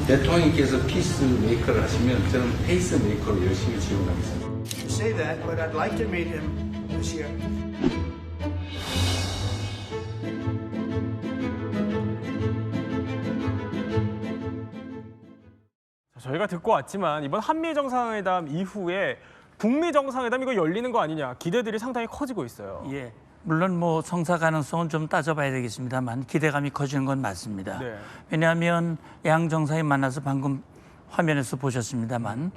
대통령께서 피스 메이커를 하시면 저는 페이스 메이커로 열심히 지원하겠습니다. You say that, but I'd like to meet him this year. 저희가 듣고 왔지만 이번 한미 정상회담 이후에 북미 정상회담 이거 열리는 거 아니냐 기대들이 상당히 커지고 있어요. 예, 물론 뭐 성사 가능성은 좀 따져봐야 되겠습니다만 기대감이 커지는 건 맞습니다. 네. 왜냐하면 양 정상이 만나서 방금 화면에서 보셨습니다만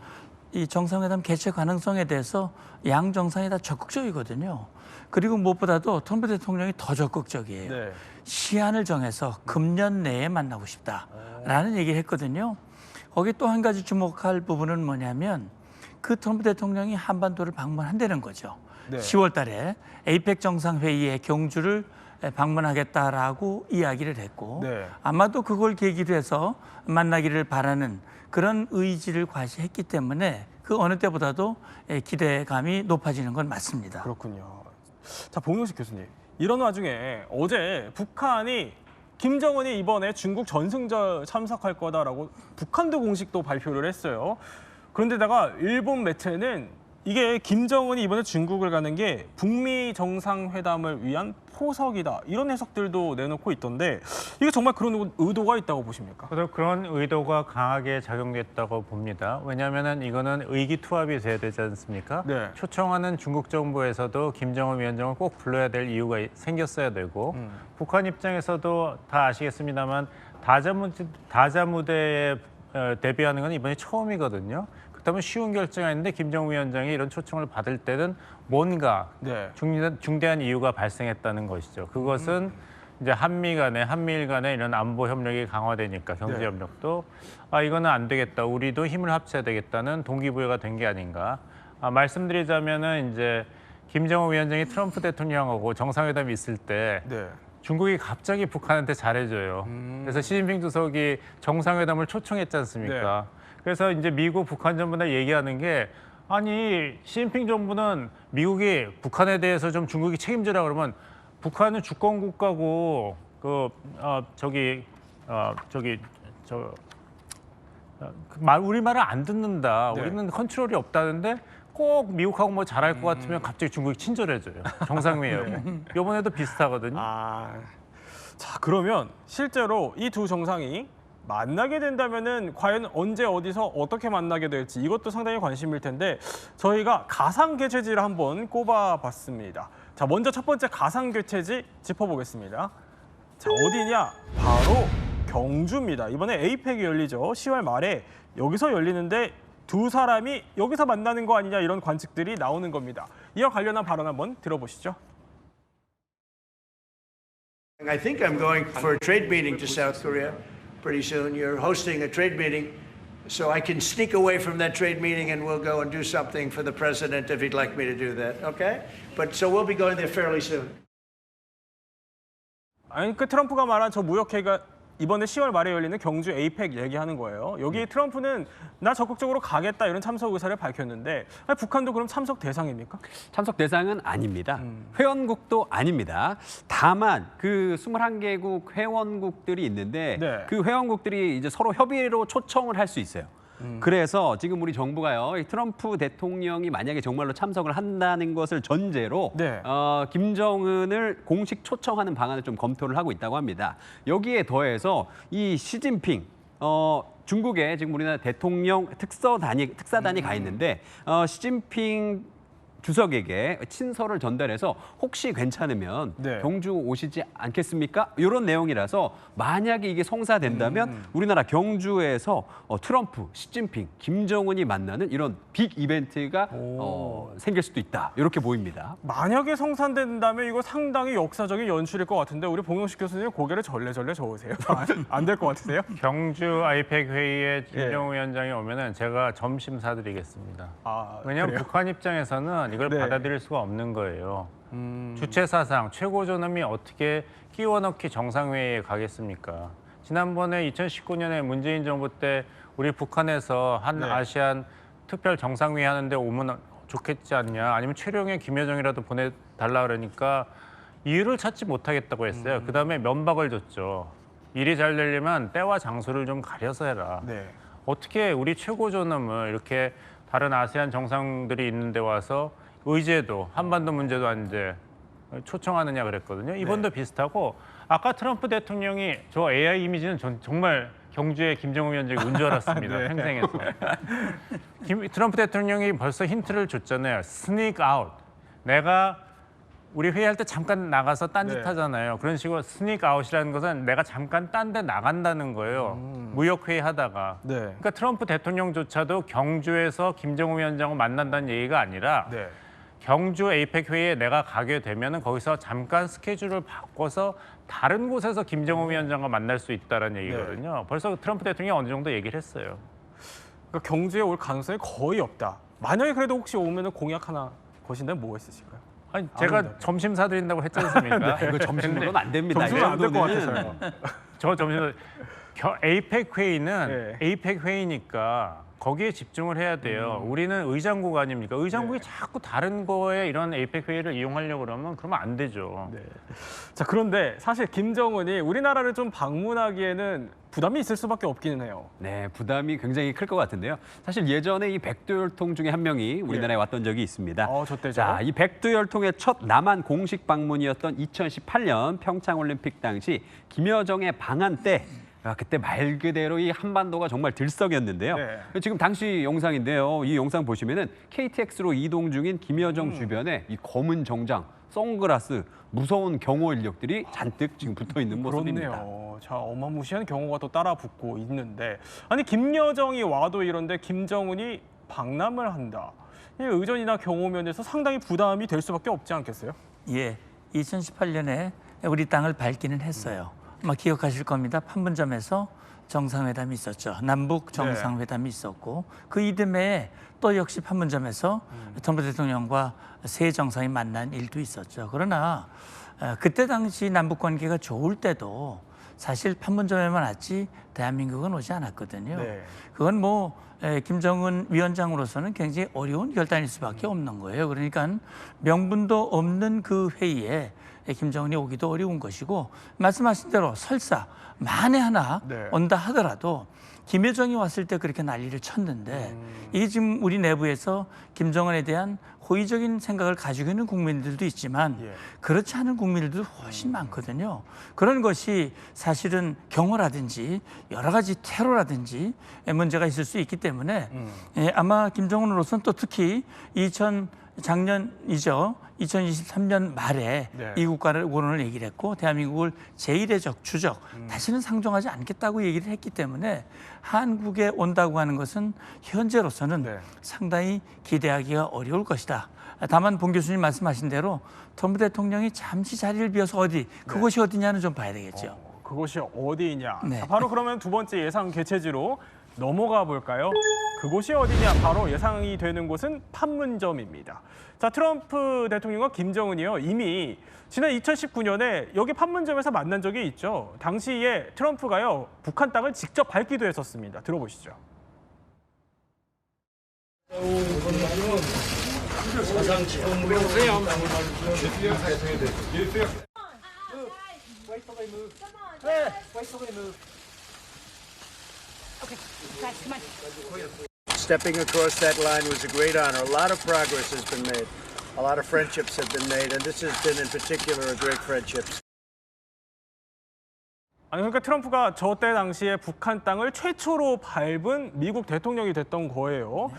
이 정상회담 개최 가능성에 대해서 양 정상이 다 적극적이거든요. 그리고 무엇보다도 트럼프 대통령이 더 적극적이에요. 네. 시한을 정해서 금년 내에 만나고 싶다라는 얘기를 했거든요. 거기 또 한 가지 주목할 부분은 뭐냐면 그 트럼프 대통령이 한반도를 방문한다는 거죠. 네. 10월 달에 에이펙 정상회의에 경주를 방문하겠다라고 이야기를 했고 네. 아마도 그걸 계기로 해서 만나기를 바라는 그런 의지를 과시했기 때문에 그 어느 때보다도 기대감이 높아지는 건 맞습니다. 그렇군요. 자, 봉용식 교수님. 이런 와중에 어제 북한이 김정은이 이번에 중국 전승절 참석할 거다라고 북한도 공식도 발표를 했어요. 그런데다가 일본 매체는 이게 김정은이 이번에 중국을 가는 게 북미 정상회담을 위한 포석이다. 이런 해석들도 내놓고 있던데 이게 정말 그런 의도가 있다고 보십니까? 저도 그런 의도가 강하게 작용됐다고 봅니다. 왜냐하면 이거는 의기투합이 돼야 되지 않습니까? 네. 초청하는 중국 정부에서도 김정은 위원장을 꼭 불러야 될 이유가 생겼어야 되고 북한 입장에서도 다 아시겠습니다만 다자무대에 데뷔하는 건 이번이 처음이거든요. 그렇다면 쉬운 결정이 아닌데 김정은 위원장이 이런 초청을 받을 때는 뭔가 네. 중대한 이유가 발생했다는 것이죠. 그것은 이제 한미일 간에 이런 안보 협력이 강화되니까 경제 협력도 이거는 안 되겠다. 우리도 힘을 합쳐야 되겠다는 동기부여가 된 게 아닌가. 말씀드리자면은 이제 김정은 위원장이 트럼프 대통령하고 정상회담이 있을 때 네. 중국이 갑자기 북한한테 잘해줘요. 그래서 시진핑 주석이 정상회담을 초청했지 않습니까? 네. 그래서 이제 미국, 북한 정부 다 얘기하는 게 아니 시진핑 정부는 미국이 북한에 대해서 좀 중국이 책임지라 그러면 북한은 주권 국가고 우리 말을 안 듣는다. 네. 우리는 컨트롤이 없다는데 꼭 미국하고 뭐 잘할 것 같으면 갑자기 중국이 친절해져요. 정상회의하고. 이번에도 비슷하거든요. 자, 그러면 실제로 이 두 정상이 만나게 된다면은 과연 언제 어디서 어떻게 만나게 될지 이것도 상당히 관심일 텐데 저희가 가상 개최지를 한번 꼽아봤습니다. 자, 먼저 첫 번째 가상 개최지 짚어보겠습니다. 자, 어디냐? 바로 경주입니다. 이번에 에이펙이 열리죠. 10월 말에 여기서 열리는데 두 사람이 여기서 만나는 거 아니냐 이런 관측들이 나오는 겁니다. 이와 관련한 발언 한번 들어보시죠. I think I'm going for a trade meeting to South Korea pretty soon. You're hosting a trade meeting, so I can sneak away from that trade meeting and we'll go and do something for the president if he'd like me to do that, okay? But so we'll be going there fairly soon. 아니, 그 트럼프가 말한 저 무역회가 이번에 10월 말에 열리는 경주 에이펙 얘기하는 거예요. 여기 트럼프는 나 적극적으로 가겠다 이런 참석 의사를 밝혔는데 북한도 그럼 참석 대상입니까? 참석 대상은 아닙니다. 회원국도 아닙니다. 다만 그 21개국 회원국들이 있는데 네. 그 회원국들이 이제 서로 협의로 초청을 할 수 있어요. 그래서 지금 우리 정부가요, 이 트럼프 대통령이 만약에 정말로 참석을 한다는 것을 전제로 네. 김정은을 공식 초청하는 방안을 좀 검토를 하고 있다고 합니다. 여기에 더해서 이 시진핑 중국에 지금 우리나라 대통령 특사단이 가 있는데 시진핑 주석에게 친서를 전달해서 혹시 괜찮으면 네. 경주 오시지 않겠습니까? 이런 내용이라서 만약에 이게 성사된다면 우리나라 경주에서 트럼프, 시진핑, 김정은이 만나는 이런 빅 이벤트가 생길 수도 있다. 이렇게 보입니다. 만약에 성사된다면 이거 상당히 역사적인 연출일 것 같은데 우리 봉영식 교수님 고개를 절레절레 저으세요. 안 될 것 같으세요? 경주 아이펙 회의에 김정은 위원장이 오면은 제가 점심 사드리겠습니다. 왜냐하면 그래요? 북한 입장에서는 이걸 네. 받아들일 수가 없는 거예요. 주체 사상, 최고 존엄이 어떻게 끼워 넣기 정상회의에 가겠습니까? 지난번에 2019년에 문재인 정부 때 우리 북한에서 한 네. 아시안 특별 정상회의 하는데 오면 좋겠지 않냐, 아니면 최룡해 김여정이라도 보내달라 그러니까 이유를 찾지 못하겠다고 했어요. 그다음에 면박을 줬죠. 일이 잘 되려면 때와 장소를 좀 가려서 해라. 네. 어떻게 우리 최고 존엄을 이렇게 다른 아세안 정상들이 있는데 와서 의제도 한반도 문제도 이제 초청하느냐 그랬거든요. 이번도 비슷하고 아까 트럼프 대통령이 저 AI 이미지는 정말 경주의 김정은 위원장이 운 줄 알았습니다. 생생해서. 트럼프 대통령이 벌써 힌트를 줬잖아요. sneak out. 내가 우리 회의할 때 잠깐 나가서 딴짓 하잖아요. 그런 식으로 sneak out이라는 것은 내가 잠깐 딴 데 나간다는 거예요. 무역 회의 하다가. 네. 그러니까 트럼프 대통령조차도 경주에서 김정은 위원장을 만난다는 얘기가 아니라 네. 경주 에이펙 회의에 내가 가게 되면은 거기서 잠깐 스케줄을 바꿔서 다른 곳에서 김정은 위원장과 만날 수 있다는 얘기거든요. 벌써 트럼프 대통령이 어느 정도 얘기를 했어요. 그러니까 경주에 올 가능성이 거의 없다. 만약에 그래도 혹시 오면은 공약 하나 거신다면 뭐가 있으실까요? 아니 제가 점심 사드린다고 했지 않습니까? 이거 점심으로는 안 됩니다. 점수는 안 될 것 이 정도는. 같아서요. 저 점심 에이펙 회의는 네. 에이펙 회의니까 거기에 집중을 해야 돼요. 우리는 의장국 아닙니까? 의장국이 자꾸 다른 거에 이런 에이펙 회의를 이용하려고 그러면 안 되죠. 네. 자, 그런데 사실 김정은이 우리나라를 좀 방문하기에는 부담이 있을 수밖에 없기는 해요. 네, 부담이 굉장히 클 것 같은데요. 사실 예전에 이 백두혈통 중에 한 명이 우리나라에 왔던 적이 있습니다. 저 때죠. 자, 이 백두혈통의 첫 남한 공식 방문이었던 2018년 평창올림픽 당시 김여정의 방한 때 그때 말 그대로 이 한반도가 정말 들썩였는데요. 네. 지금 당시 영상인데요. 이 영상 보시면은 KTX로 이동 중인 김여정 주변에 이 검은 정장, 선글라스, 무서운 경호 인력들이 잔뜩 지금 붙어 있는 모습입니다. 그렇네요. 자, 어마무시한 경호가 또 따라 붙고 있는데 아니 김여정이 와도 이런데 김정은이 방남을 한다. 이 의전이나 경호 면에서 상당히 부담이 될 수밖에 없지 않겠어요? 예, 2018년에 우리 땅을 밟기는 했어요. 아마 기억하실 겁니다. 판문점에서 정상회담이 있었죠. 남북 정상회담이 있었고 그 이듬해에 또 역시 판문점에서 트럼프 대통령과 새 정상이 만난 일도 있었죠. 그러나 그때 당시 남북 관계가 좋을 때도 사실 판문점에만 왔지 대한민국은 오지 않았거든요. 네. 그건 뭐 김정은 위원장으로서는 굉장히 어려운 결단일 수밖에 없는 거예요. 그러니까 명분도 없는 그 회의에 김정은이 오기도 어려운 것이고 말씀하신 대로 설사 만에 하나 네. 온다 하더라도 김여정이 왔을 때 그렇게 난리를 쳤는데 이게 지금 우리 내부에서 김정은에 대한 호의적인 생각을 가지고 있는 국민들도 있지만 그렇지 않은 국민들도 훨씬 많거든요. 그런 것이 사실은 경호라든지 여러 가지 테러라든지 문제가 있을 수 있기 때문에 아마 김정은으로서는 또 특히 작년이죠. 2023년 말에 네. 이 국가를 원론을 얘기를 했고 대한민국을 제1의 주적 다시는 상종하지 않겠다고 얘기를 했기 때문에 한국에 온다고 하는 것은 현재로서는 네. 상당히 기대하기가 어려울 것이다. 다만 봉 교수님 말씀하신 대로 트럼프 대통령이 잠시 자리를 비워서 그곳이 어디냐는 좀 봐야 되겠죠. 그곳이 어디냐? 네. 자, 바로 그러면 두 번째 예상 개최지로 넘어가 볼까요? 그곳이 어디냐? 바로 예상이 되는 곳은 판문점입니다. 자, 트럼프 대통령과 김정은이요. 이미 지난 2019년에 여기 판문점에서 만난 적이 있죠. 당시에 트럼프가요. 북한 땅을 직접 밟기도 했었습니다. 들어보시죠. Stepping across that line was a great honor. A lot of progress has been made. A lot of friendships have been made, and this has been in particular a great friendship. 아니 그러니까 트럼프가 저 때 당시에 북한 땅을 최초로 밟은 미국 대통령이 됐던 거예요.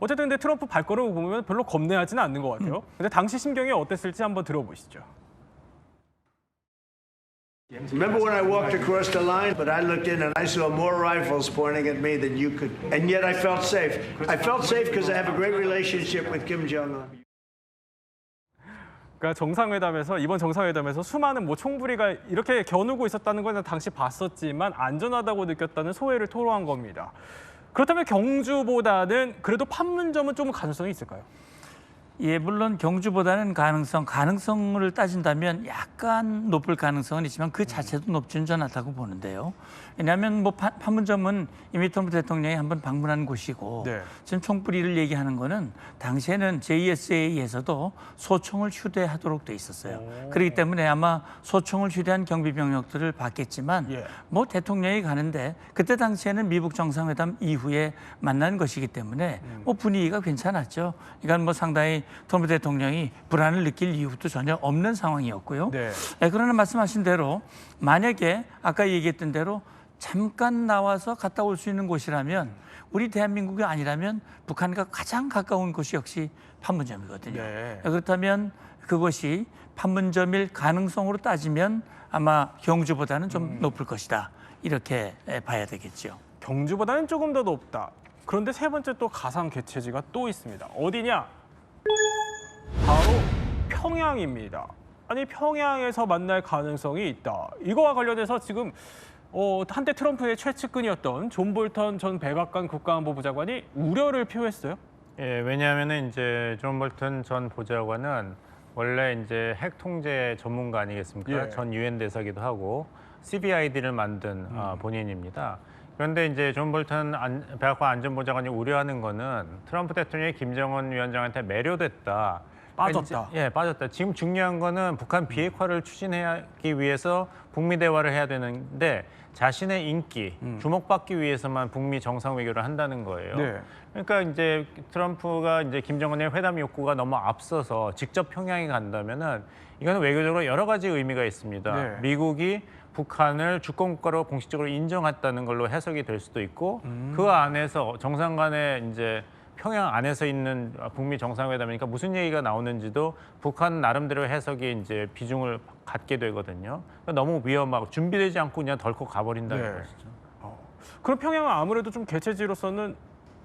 어쨌든 근데 트럼프 발걸음을 보면 별로 겁내하지는 않는 것 같아요. 근데 당시 심경이 어땠을지 한번 들어보시죠. Remember when I walked across the line? But I looked in and I saw more rifles pointing at me than you could. And yet I felt safe. I felt safe because I have a great relationship with Kim Jong-un. 그러니까 정상회담에서 이번 정상회담에서 수많은 뭐 총부리가 이렇게 겨누고 있었다는 건 당시 봤었지만 안전하다고 느꼈다는 소회를 토로한 겁니다. 그렇다면 경주보다는 그래도 판문점은 좀 가능성이 있을까요? 예, 물론 경주보다는 가능성을 따진다면 약간 높을 가능성은 있지만 그 자체도 높지는 저는 않다고 보는데요. 왜냐하면 뭐 판문점은 이미 트럼프 대통령이 한번 방문한 곳이고 네. 지금 총뿌리를 얘기하는 거는 당시에는 JSA에서도 소총을 휴대하도록 돼 있었어요. 그렇기 때문에 아마 소총을 휴대한 경비 병력들을 받겠지만 예. 뭐 대통령이 가는데 그때 당시에는 미북 정상회담 이후에 만난 것이기 때문에 뭐 분위기가 괜찮았죠. 그러니까 뭐 상당히 트럼프 대통령이 불안을 느낄 이유도 전혀 없는 상황이었고요. 네. 그러나 말씀하신 대로 만약에 아까 얘기했던 대로 잠깐 나와서 갔다 올 수 있는 곳이라면 우리 대한민국이 아니라면 북한과 가장 가까운 곳이 역시 판문점이거든요. 네. 그렇다면 그것이 판문점일 가능성으로 따지면 아마 경주보다는 좀 높을 것이다. 이렇게 봐야 되겠죠. 경주보다는 조금 더 높다. 그런데 세 번째 또 가상 개최지가 또 있습니다. 어디냐? 바로 평양입니다. 아니 평양에서 만날 가능성이 있다. 이거와 관련해서 지금 한때 트럼프의 최측근이었던 존 볼턴 전 백악관 국가안보부 장관이 우려를 표했어요. 예, 왜냐하면은 이제 존 볼턴 전 보좌관은 원래 이제 핵 통제 전문가 아니겠습니까? 예. 전 유엔 대사기도 하고 CBID를 만든 본인입니다. 그런데 이제 존 볼턴 백악관 안전보좌관이 우려하는 거는 트럼프 대통령이 김정은 위원장한테 매료됐다. 빠졌다. 예, 빠졌다. 지금 중요한 거는 북한 비핵화를 추진하기 위해서 북미 대화를 해야 되는데 자신의 인기, 주목받기 위해서만 북미 정상 외교를 한다는 거예요. 네. 그러니까 이제 트럼프가 이제 김정은의 회담 욕구가 너무 앞서서 직접 평양에 간다면은 이거는 외교적으로 여러 가지 의미가 있습니다. 네. 미국이 북한을 주권국가로 공식적으로 인정했다는 걸로 해석이 될 수도 있고 그 안에서 정상 간에 이제 평양 안에서 있는 북미 정상회담이니까 무슨 얘기가 나오는지도 북한 나름대로 해석이 이제 비중을 갖게 되거든요. 그러니까 너무 위험하고 준비되지 않고 그냥 덜컥 가버린다는 네. 것이죠. 그럼 평양은 아무래도 좀 개최지로서는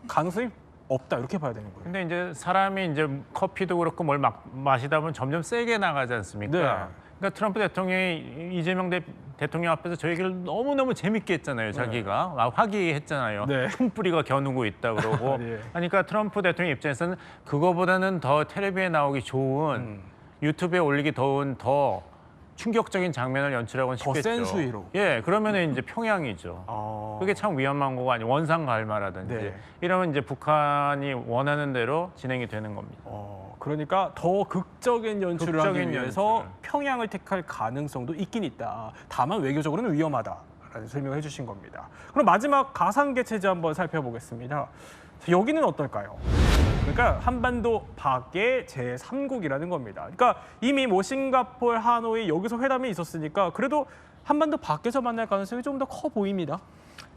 가능성이 없다 이렇게 봐야 되는 거예요. 근데 이제 사람이 이제 커피도 그렇고 뭘 마시다 보면 점점 세게 나가지 않습니까? 네. 그러니까 트럼프 대통령이 이재명 대통령 앞에서 저 얘기를 너무너무 재밌게 했잖아요. 자기가 화기애애했잖아요. 네. 푼뿌리가 겨누고 있다 그러고. 네. 그러니까 트럼프 대통령 입장에서는 그거보다는 더 텔레비에 나오기 좋은 유튜브에 올리기 더 충격적인 장면을 연출하고는 더 싶겠죠. 센 수위로. 예, 그러면은 이제 평양이죠. 그게 참 위험한 거가 아니고 원상 갈마라든지 네. 이러면 이제 북한이 원하는 대로 진행이 되는 겁니다. 그러니까 더 극적인 연출을 극적인 하기 위해서 연출. 평양을 택할 가능성도 있긴 있다. 다만 외교적으로는 위험하다라는 설명을 해주신 겁니다. 그럼 마지막 가상 개최지 한번 살펴보겠습니다. 여기는 어떨까요? 그러니까 한반도 밖의 제3국이라는 겁니다. 그러니까 이미 뭐 싱가포르, 하노이 여기서 회담이 있었으니까 그래도 한반도 밖에서 만날 가능성이 좀 더 커 보입니다.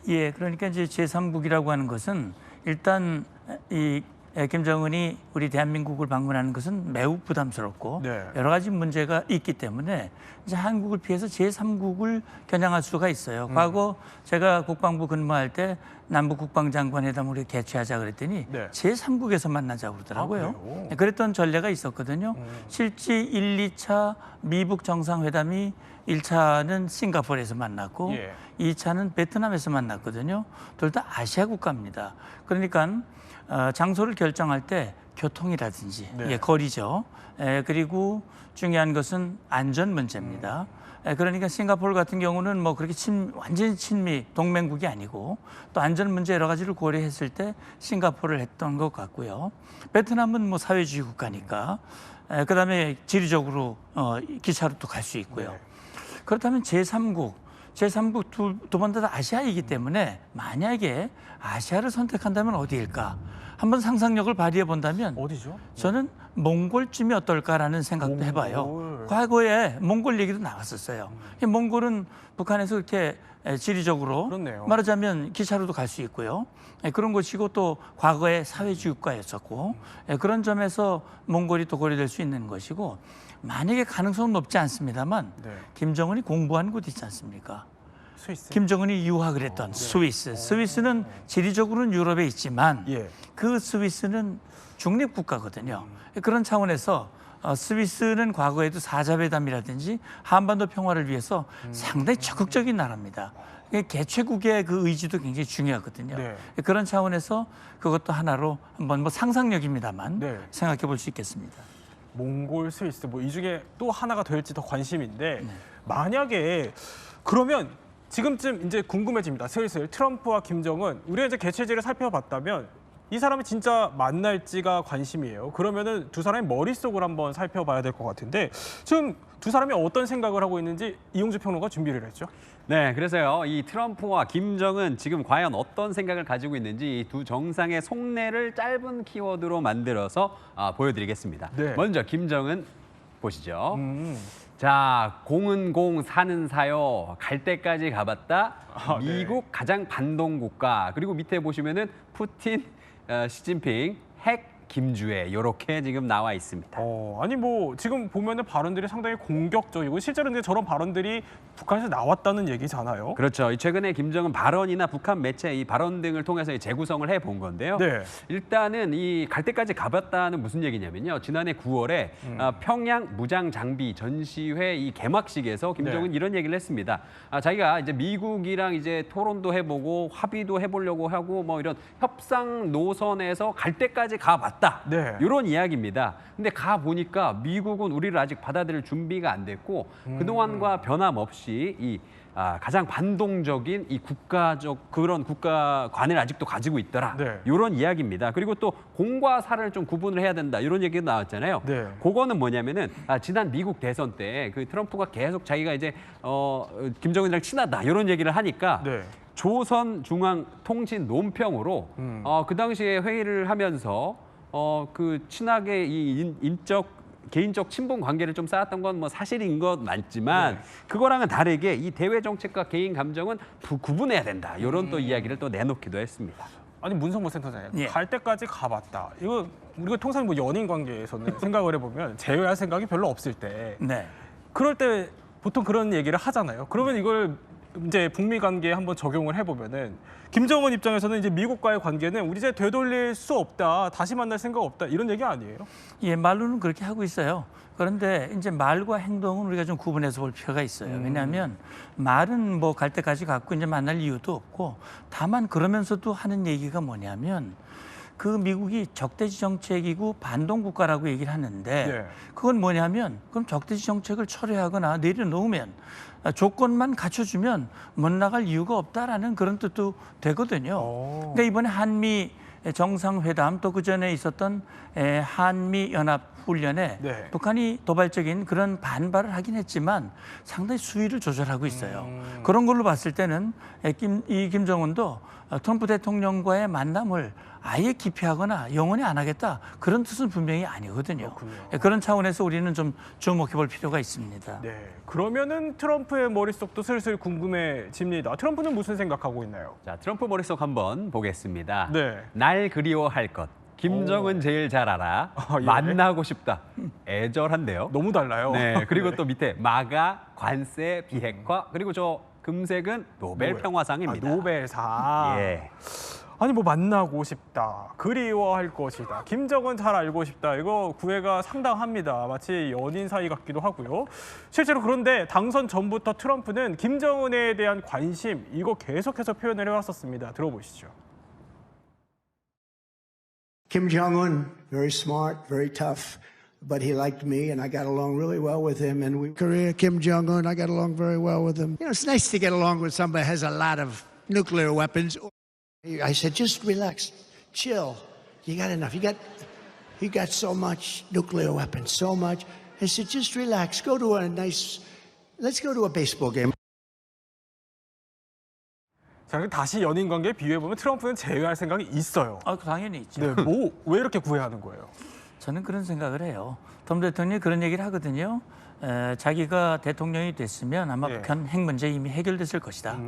예, 그러니까 이제 제3국이라고 하는 것은 일단 이 김정은이 우리 대한민국을 방문하는 것은 매우 부담스럽고 네. 여러 가지 문제가 있기 때문에 이제 한국을 피해서 제3국을 겨냥할 수가 있어요. 과거 제가 국방부 근무할 때 남북 국방장관 회담을 개최하자 그랬더니 네. 제3국에서 만나자고 그러더라고요. 아, 그래요? 그랬던 전례가 있었거든요. 실제 1, 2차 미북 정상회담이 1차는 싱가포르에서 만났고 예. 2차는 베트남에서 만났거든요. 둘 다 아시아 국가입니다. 그러니까 장소를 결정할 때 교통이라든지 네. 예, 거리죠. 그리고 중요한 것은 안전 문제입니다. 그러니까 싱가포르 같은 경우는 뭐 그렇게 완전히 친미 동맹국이 아니고 또 안전 문제 여러 가지를 고려했을 때 싱가포르를 했던 것 같고요. 베트남은 뭐 사회주의 국가니까 그다음에 지리적으로 기차로 또 갈 수 있고요. 네. 그렇다면 제3국 두 번 다 아시아이기 때문에 만약에 아시아를 선택한다면 어디일까? 한번 상상력을 발휘해 본다면 어디죠? 저는 몽골쯤이 어떨까라는 생각도 해봐요. 과거에 몽골 얘기도 나왔었어요. 몽골은 북한에서 그렇게 지리적으로 그렇네요. 말하자면 기차로도 갈 수 있고요. 그런 곳이고 또 과거에 사회주의 국가였었고 그런 점에서 몽골이 또 고려될 수 있는 것이고 만약에 가능성은 높지 않습니다만 네. 김정은이 공부한 곳 있지 않습니까? 스위스. 김정은이 유학을 했던 스위스. 스위스는 지리적으로는 유럽에 있지만 예. 그 스위스는 중립국가거든요. 그런 차원에서 스위스는 과거에도 사자회담이라든지 한반도 평화를 위해서 상당히 적극적인 나라입니다. 개최국의 그 의지도 굉장히 중요하거든요. 네. 그런 차원에서 그것도 하나로 한번 뭐 상상력입니다만 네. 생각해 볼 수 있겠습니다. 몽골, 스위스 뭐 이 중에 또 하나가 될지 더 관심인데 만약에 그러면 지금쯤 이제 궁금해집니다. 슬슬 트럼프와 김정은 우리가 이제 개최지를 살펴봤다면 이 사람이 진짜 만날지가 관심이에요. 그러면은 두 사람의 머릿속을 한번 살펴봐야 될 것 같은데 지금 두 사람이 어떤 생각을 하고 있는지 이용주 평론가 준비를 했죠. 네, 그래서요, 이 트럼프와 김정은 지금 과연 어떤 생각을 가지고 있는지 이 두 정상의 속내를 짧은 키워드로 만들어서 보여드리겠습니다. 네. 먼저 김정은 보시죠. 자, 공은 공, 사는 사요. 갈 때까지 가봤다. 네. 미국 가장 반동 국가. 그리고 밑에 보시면은 푸틴, 시진핑, 핵 김주애 이렇게 지금 나와 있습니다. 아니 뭐 지금 보면은 발언들이 상당히 공격적이고 실제로 이제 저런 발언들이 북한에서 나왔다는 얘기잖아요. 그렇죠. 최근에 김정은 발언이나 북한 매체 이 발언 등을 통해서 재구성을 해본 건데요. 네. 일단은 이 갈 때까지 가봤다는 무슨 얘기냐면요. 지난해 9월에 평양 무장 장비 전시회 이 개막식에서 김정은 네. 이런 얘기를 했습니다. 자기가 이제 미국이랑 이제 토론도 해보고 합의도 해보려고 하고 뭐 이런 협상 노선에서 갈 때까지 가봤다. 네. 이런 이야기입니다. 근데 가 보니까 미국은 우리를 아직 받아들일 준비가 안 됐고 그동안과 변함없이 이 가장 반동적인 이 국가적 그런 국가관을 아직도 가지고 있더라. 네. 이런 이야기입니다. 그리고 또 공과 사를 좀 구분을 해야 된다. 이런 얘기가 나왔잖아요. 네. 그거는 뭐냐면은 지난 미국 대선 때 그 트럼프가 계속 자기가 이제 김정은이랑 친하다 이런 얘기를 하니까 네. 조선중앙통신 논평으로 그 당시에 회의를 하면서 그 친하게 이 개인적 친분 관계를 좀 쌓았던 건 뭐 사실인 것 맞지만 그거랑은 다르게 이 대외 정책과 개인 감정은 구분해야 된다. 이런 또 이야기를 또 내놓기도 했습니다. 아니 문성모 센터장님 예. 갈 때까지 가봤다. 이거 우리가 통상 뭐 연인 관계에서는 생각을 해보면 제외할 생각이 별로 없을 때 네. 그럴 때 보통 그런 얘기를 하잖아요. 그러면 이걸 이제 북미 관계에 한번 적용을 해보면은 김정은 입장에서는 이제 미국과의 관계는 우리 이제 되돌릴 수 없다, 다시 만날 생각 없다 이런 얘기 아니에요? 예, 말로는 그렇게 하고 있어요. 그런데 이제 말과 행동은 우리가 좀 구분해서 볼 필요가 있어요. 왜냐하면 말은 뭐 갈 때까지 갖고 이제 만날 이유도 없고 다만 그러면서도 하는 얘기가 뭐냐면 그 미국이 적대지 정책이고 반동 국가라고 얘기를 하는데 네. 그건 뭐냐면 그럼 적대지 정책을 철회하거나 내려놓으면 조건만 갖춰주면 못 나갈 이유가 없다라는 그런 뜻도 되거든요. 그러니까 이번에 한미 정상회담 또 그 전에 있었던 한미 연합 훈련에 네. 북한이 도발적인 그런 반발을 하긴 했지만 상당히 수위를 조절하고 있어요. 그런 걸로 봤을 때는 김정은도 트럼프 대통령과의 만남을 아예 기피하거나 영원히 안 하겠다 그런 뜻은 분명히 아니거든요. 그런 차원에서 우리는 좀 주목해 볼 필요가 있습니다. 네. 그러면은 트럼프의 머릿속도 슬슬 궁금해집니다. 트럼프는 무슨 생각하고 있나요? 자, 트럼프 머릿속 한번 보겠습니다. 네. 날 그리워할 것. 김정은 제일 잘 알아. 예. 만나고 싶다. 애절한데요. 너무 달라요. 네. 그리고 또 밑에 마가, 관세, 비핵화. 그리고 저 금색은 노벨 평화상입니다. 노벨상. 예. 아니 뭐 만나고 싶다, 그리워할 것이다, 김정은 잘 알고 싶다. 이거 구애가 상당합니다. 마치 연인 사이 같기도 하고요. 실제로 그런데 당선 전부터 트럼프는 김정은에 대한 관심 이거 계속해서 표현을 해왔었습니다. 들어보시죠. Kim Jong-un, very smart, very tough, but he liked me and I got along really well with him. And Korea, Kim Jong-un, I got along very well with him. You know, it's nice to get along with somebody who has a lot of nuclear weapons. I said, just relax, chill. You got enough. You got so much nuclear weapons, so much. I said, just relax. Let's go to a baseball game. 자, 그럼 다시 연인 관계 비교해보면 트럼프는 제외할 생각이 있어요. 당연히 있죠. 네, 뭐 왜 이렇게 구애하는 거예요? 저는 그런 생각을 해요. 트럼프 대통령이 그런 얘기를 하거든요. 자기가 대통령이 됐으면 아마 네. 북한 핵 문제 이미 해결됐을 것이다.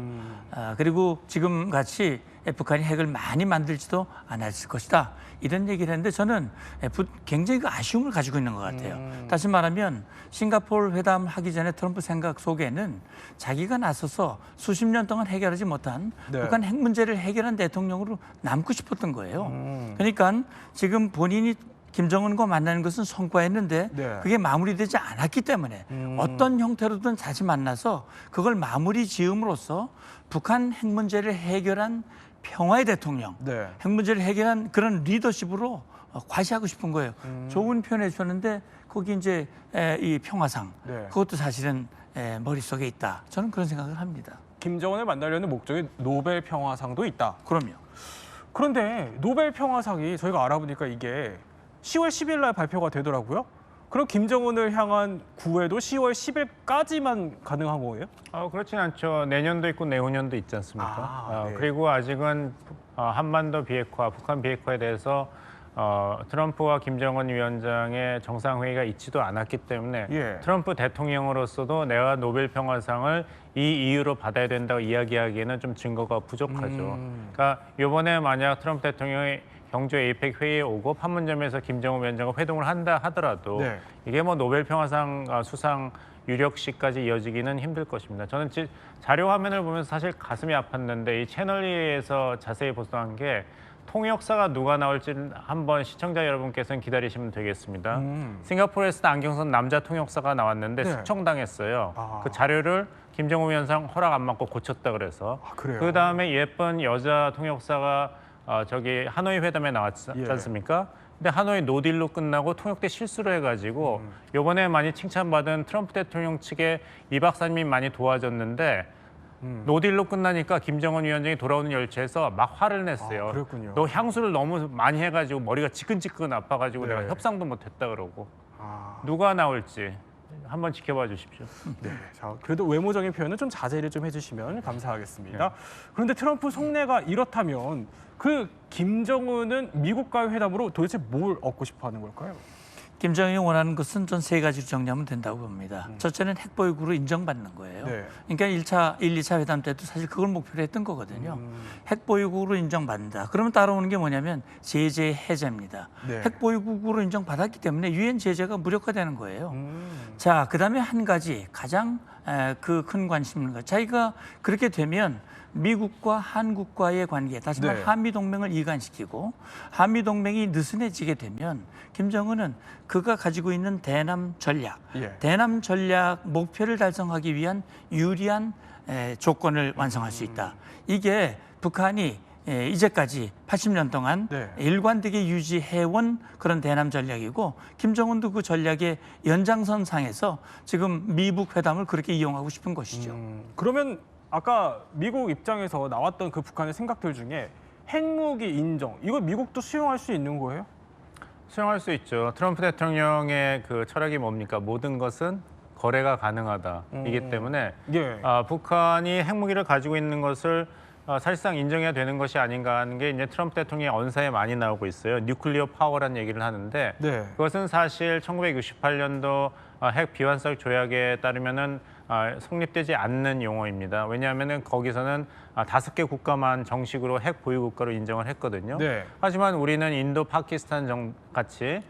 그리고 지금 같이 북한이 핵을 많이 만들지도 않았을 것이다. 이런 얘기를 했는데 저는 굉장히 그 아쉬움을 가지고 있는 것 같아요. 다시 말하면 싱가포르 회담 하기 전에 트럼프 생각 속에는 자기가 나서서 수십 년 동안 해결하지 못한 네. 북한 핵 문제를 해결한 대통령으로 남고 싶었던 거예요. 그러니까 지금 본인이 김정은과 만나는 것은 성과했는데 네. 그게 마무리되지 않았기 때문에 어떤 형태로든 다시 만나서 그걸 마무리 지음으로써 북한 핵 문제를 해결한 평화의 대통령, 네. 핵 문제를 해결한 그런 리더십으로 과시하고 싶은 거예요. 좋은 표현해 주셨는데 거기 이제 이 평화상 네. 그것도 사실은 머릿속에 있다. 저는 그런 생각을 합니다. 김정은을 만나려는 목적이 노벨 평화상도 있다. 그럼요. 그런데 노벨 평화상이 저희가 알아보니까 이게 10월 10일 날 발표가 되더라고요. 그럼 김정은을 향한 구애도 10월 10일까지만 가능한 거예요? 그렇진 않죠. 내년도 있고 내후년도 있지 않습니까? 네. 그리고 아직은 한반도 비핵화, 북한 비핵화에 대해서 트럼프와 김정은 위원장의 정상회의가 있지도 않았기 때문에 예. 트럼프 대통령으로서도 내가 노벨 평화상을 이 이유로 받아야 된다고 이야기하기에는 좀 증거가 부족하죠. 그러니까 이번에 만약 트럼프 대통령이 경주 에이펙 회의에 오고 판문점에서 김정은 위원장과 회동을 한다 하더라도 네. 이게 뭐 노벨 평화상 수상 유력시까지 이어지기는 힘들 것입니다. 저는 자료 화면을 보면서 사실 가슴이 아팠는데 이 채널E에서 자세히 보도한 게 통역사가 누가 나올지는 한번 시청자 여러분께서는 기다리시면 되겠습니다. 싱가포르에서 안경선 남자 통역사가 나왔는데 네. 숙청당했어요. 그 자료를 김정은 위원장 허락 안 받고 고쳤다 그래서. 그래요? 그 다음에 예쁜 여자 통역사가 저기 하노이 회담에 나왔지 예. 않습니까? 근데 하노이 노딜로 끝나고 통역대 실수를 해가지고 이번에 많이 칭찬받은 트럼프 대통령 측에 이 박사님이 많이 도와줬는데 노딜로 끝나니까 김정은 위원장이 돌아오는 열차에서 막 화를 냈어요. 그랬군요. 너 향수를 너무 많이 해가지고 머리가 지끈지끈 아파가지고 네. 내가 협상도 못했다 그러고. 누가 나올지 한번 지켜봐 주십시오. 네, 자, 그래도 외모적인 표현은 좀 자제를 좀 해주시면 감사하겠습니다. 그런데 트럼프 속내가 이렇다면 그 김정은은 미국과의 회담으로 도대체 뭘 얻고 싶어하는 걸까요? 김정은이 원하는 것은 전 세 가지로 정리하면 된다고 봅니다. 첫째는 핵보유국으로 인정받는 거예요. 네. 그러니까 1차, 1, 2차 회담 때도 사실 그걸 목표로 했던 거거든요. 핵보유국으로 인정받는다. 그러면 따라오는 게 뭐냐면 제재 해제입니다. 네. 핵보유국으로 인정받았기 때문에 유엔 제재가 무력화되는 거예요. 자, 그다음에 한 가지 가장 그 큰 관심 있는 거. 자기가 그렇게 되면 미국과 한국과의 관계, 다시 말해 네. 한미동맹을 이관시키고 한미동맹이 느슨해지게 되면 김정은은 그가 가지고 있는 대남 전략, 예. 대남 전략 목표를 달성하기 위한 유리한 조건을 완성할 수 있다. 이게 북한이 이제까지 80년 동안 네. 일관되게 유지해온 그런 대남 전략이고 김정은도 그 전략의 연장선상에서 지금 미북 회담을 그렇게 이용하고 싶은 것이죠. 그러면 아까 미국 입장에서 나왔던 그 북한의 생각들 중에 핵무기 인정, 이거 미국도 수용할 수 있는 거예요? 수용할 수 있죠. 트럼프 대통령의 그 철학이 뭡니까? 모든 것은 거래가 가능하다이기 때문에 예. 북한이 핵무기를 가지고 있는 것을 사실상 인정해야 되는 것이 아닌가 하는 게 이제 트럼프 대통령의 언사에 많이 나오고 있어요. 뉴클리어 파워라는 얘기를 하는데 네. 그것은 사실 1968년도 핵 비완사격 조약에 따르면은 성립되지 않는 용어입니다. 왜냐하면은 거기서는 5개 국가만 정식으로 핵 보유 국가로 인정을 했거든요. 네. 하지만 우리는 인도, 파키스탄 같이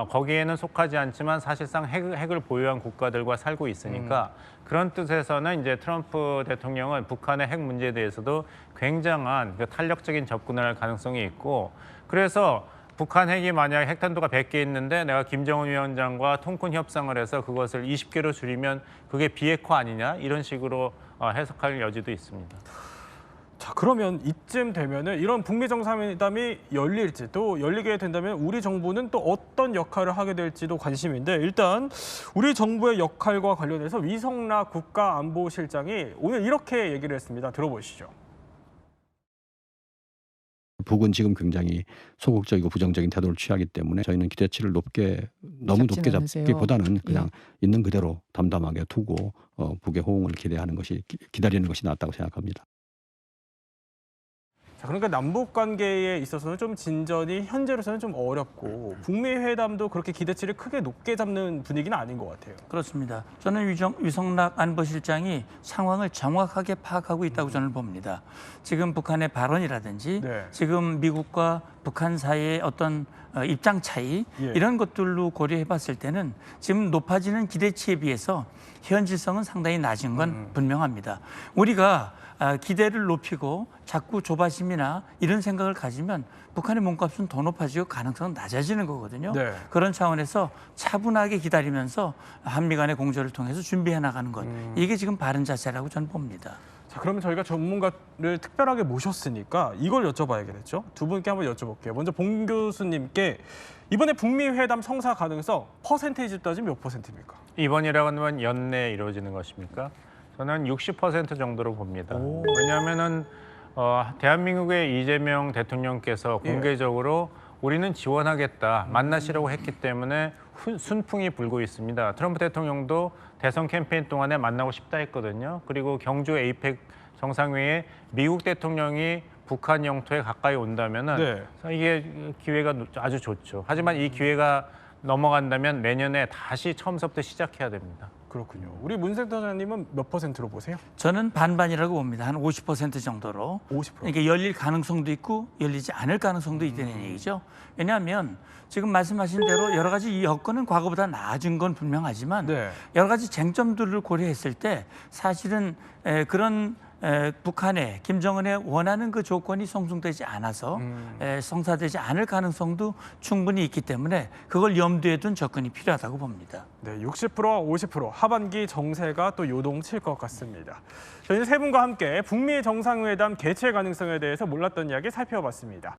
거기에는 속하지 않지만 사실상 핵을 보유한 국가들과 살고 있으니까 그런 뜻에서는 이제 트럼프 대통령은 북한의 핵 문제에 대해서도 굉장한 탄력적인 접근을 할 가능성이 있고 그래서 북한 핵이 만약 핵탄두가 100개 있는데 내가 김정은 위원장과 통큰 협상을 해서 그것을 20개로 줄이면 그게 비핵화 아니냐 이런 식으로 해석할 여지도 있습니다. 자, 그러면 이쯤 되면은 이런 북미 정상회담이 열릴지 또 열리게 된다면 우리 정부는 또 어떤 역할을 하게 될지도 관심인데 일단 우리 정부의 역할과 관련해서 위성락 국가안보실장이 오늘 이렇게 얘기를 했습니다. 들어보시죠. 북은 지금 굉장히 소극적이고 부정적인 태도를 취하기 때문에 저희는 기대치를 너무 높게 잡기보다는 그냥 있는 그대로 담담하게 두고 북의 호응을 기대하는 것이 기다리는 것이 낫다고 생각합니다. 자, 그러니까 남북 관계에 있어서는 좀 진전이 현재로서는 좀 어렵고 북미 회담도 그렇게 기대치를 크게 높게 잡는 분위기는 아닌 것 같아요. 그렇습니다. 저는 위성락 안보실장이 상황을 정확하게 파악하고 있다고 저는 봅니다. 지금 북한의 발언이라든지 네. 지금 미국과 북한 사이의 어떤 입장 차이 예. 이런 것들로 고려해 봤을 때는 지금 높아지는 기대치에 비해서 현실성은 상당히 낮은 건 분명합니다. 우리가 기대를 높이고 자꾸 조바심이나 이런 생각을 가지면 북한의 몸값은 더 높아지고 가능성은 낮아지는 거거든요. 네. 그런 차원에서 차분하게 기다리면서 한미 간의 공조를 통해서 준비해 나가는 것. 이게 지금 바른 자세라고 저는 봅니다. 자, 그러면 저희가 전문가를 특별하게 모셨으니까 이걸 여쭤봐야겠죠. 두 분께 한번 여쭤볼게요. 먼저 봉 교수님께 이번에 북미 회담 성사 가능성 퍼센테이지 따지면 몇 퍼센트입니까? 이번이라고 하면 연내에 이루어지는 것입니까? 저는 60% 정도로 봅니다. 왜냐하면은 대한민국의 이재명 대통령께서 공개적으로 우리는 지원하겠다, 만나시라고 했기 때문에 순풍이 불고 있습니다. 트럼프 대통령도 대선 캠페인 동안에 만나고 싶다 했거든요. 그리고 경주 에이펙 정상회의에 미국 대통령이 북한 영토에 가까이 온다면은 이게 기회가 아주 좋죠. 하지만 이 기회가 넘어간다면 내년에 다시 처음부터 시작해야 됩니다. 그렇군요. 우리 문 센터장님은 몇 퍼센트로 보세요? 저는 반반이라고 봅니다. 한 50% 정도로. 50%. 이게 열릴 가능성도 있고 열리지 않을 가능성도 있다는 얘기죠. 왜냐하면 지금 말씀하신 대로 여러 가지 여건은 과거보다 나아진 건 분명하지만 여러 가지 쟁점들을 고려했을 때 사실은 그런 북한의 김정은의 원하는 그 조건이 성숙되지 않아서 성사되지 않을 가능성도 충분히 있기 때문에 그걸 염두에 둔 접근이 필요하다고 봅니다. 네, 60%와 50% 하반기 정세가 또 요동칠 것 같습니다. 저희는 세 분과 함께 북미 정상회담 개최 가능성에 대해서 몰랐던 이야기 살펴봤습니다.